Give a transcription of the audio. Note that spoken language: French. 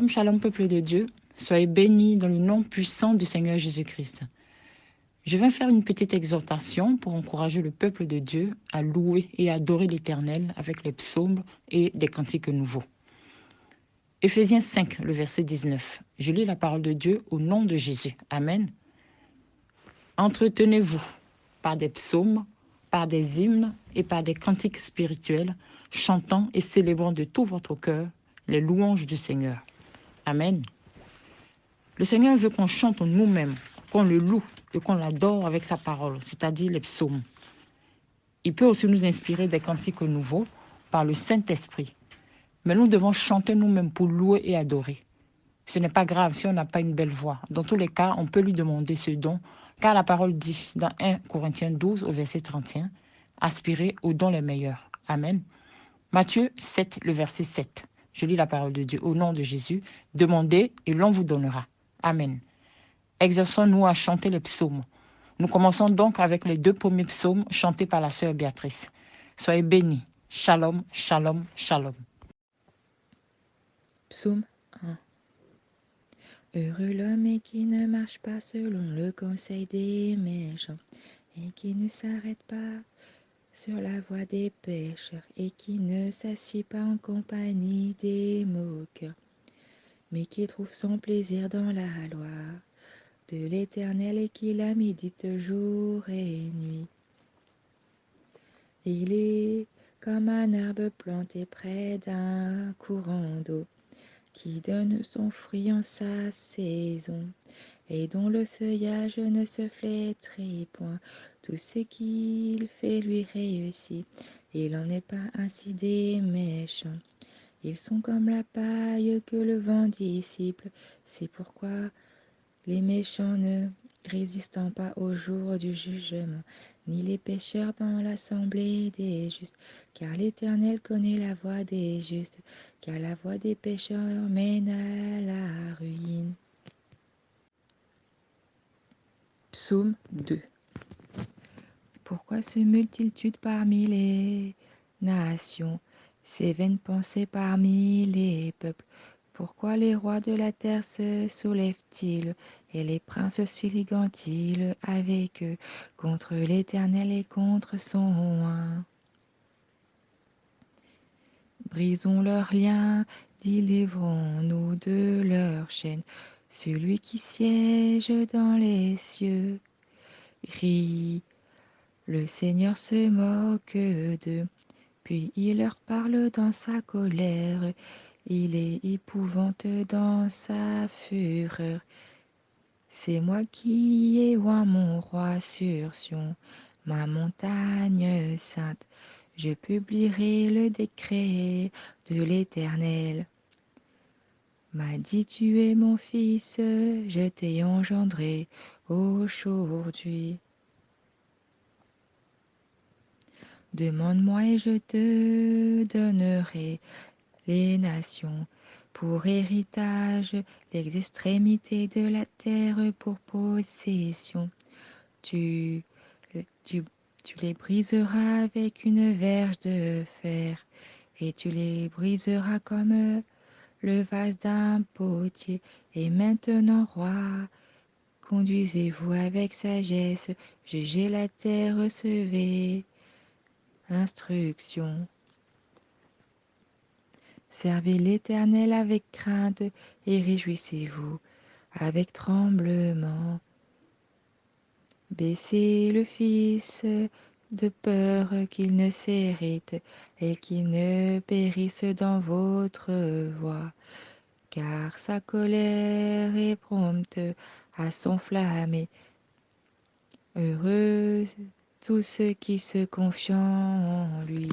Shalom, shalom, peuple de Dieu. Soyez bénis dans le nom puissant du Seigneur Jésus-Christ. Je vais faire une petite exhortation pour encourager le peuple de Dieu à louer et adorer l'Éternel avec les psaumes et des cantiques nouveaux. Éphésiens 5, le verset 19. Je lis la parole de Dieu au nom de Jésus. Amen. Entretenez-vous par des psaumes, par des hymnes et par des cantiques spirituels, chantant et célébrant de tout votre cœur les louanges du Seigneur. Amen. Le Seigneur veut qu'on chante nous-mêmes, qu'on le loue et qu'on l'adore avec sa parole, c'est-à-dire les psaumes. Il peut aussi nous inspirer des cantiques nouveaux par le Saint-Esprit. Mais nous devons chanter nous-mêmes pour louer et adorer. Ce n'est pas grave si on n'a pas une belle voix. Dans tous les cas, on peut lui demander ce don, car la parole dit dans 1 Corinthiens 12 au verset 31, « Aspirez aux dons les meilleurs. » Amen. Matthieu 7, le verset 7. Je lis la parole de Dieu au nom de Jésus. « Demandez et l'on vous donnera. » Amen. Exerçons-nous à chanter les psaumes. Nous commençons donc avec les 2 premiers psaumes chantés par la sœur Béatrice. Soyez bénis. Shalom, shalom, shalom. Psaume 1. Heureux l'homme qui ne marche pas selon le conseil des méchants, et qui ne s'arrête pas sur la voie des pécheurs, et qui ne s'assied pas en compagnie des moqueurs, mais qui trouve son plaisir dans la loi de l'Éternel et qui la médite jour et nuit. Il est comme un arbre planté près d'un courant d'eau, qui donne son fruit en sa saison, et dont le feuillage ne se flétrit point. Tout ce qu'il fait lui réussit. Il n'en est pas ainsi des méchants. Ils sont comme la paille que le vent dissipe. C'est pourquoi les méchants ne résistent pas au jour du jugement, ni les pécheurs dans l'assemblée des justes. Car l'Éternel connaît la voie des justes, car la voie des pécheurs mène à la ruine. Psaume 2. Pourquoi se multitude parmi les nations, ces vaines pensées parmi les peuples? Pourquoi les rois de la terre se soulèvent-ils, et les princes se liguent-ils avec eux contre l'Éternel et contre son oint? Brisons leurs liens, délivrons-nous de leurs chaînes. Celui qui siège dans les cieux rit. Le Seigneur se moque d'eux, puis il leur parle dans sa colère. Il est épouvante dans sa fureur. C'est moi qui ai oint mon roi sur Sion, ma montagne sainte. Je publierai le décret de l'Éternel. M'a dit, tu es mon fils, je t'ai engendré aujourd'hui. Demande-moi et je te donnerai les nations pour héritage, les extrémités de la terre pour possession. Tu les briseras avec une verge de fer, et tu les briseras comme le vase d'un potier. Et maintenant, roi, conduisez-vous avec sagesse, jugez la terre, recevez instruction. Servez l'Éternel avec crainte et réjouissez-vous avec tremblement. Baissez le Fils de peur qu'il ne s'hérite et qu'il ne périsse dans votre voie, car sa colère est prompte à s'enflammer. Heureux tous ceux qui se confient en lui.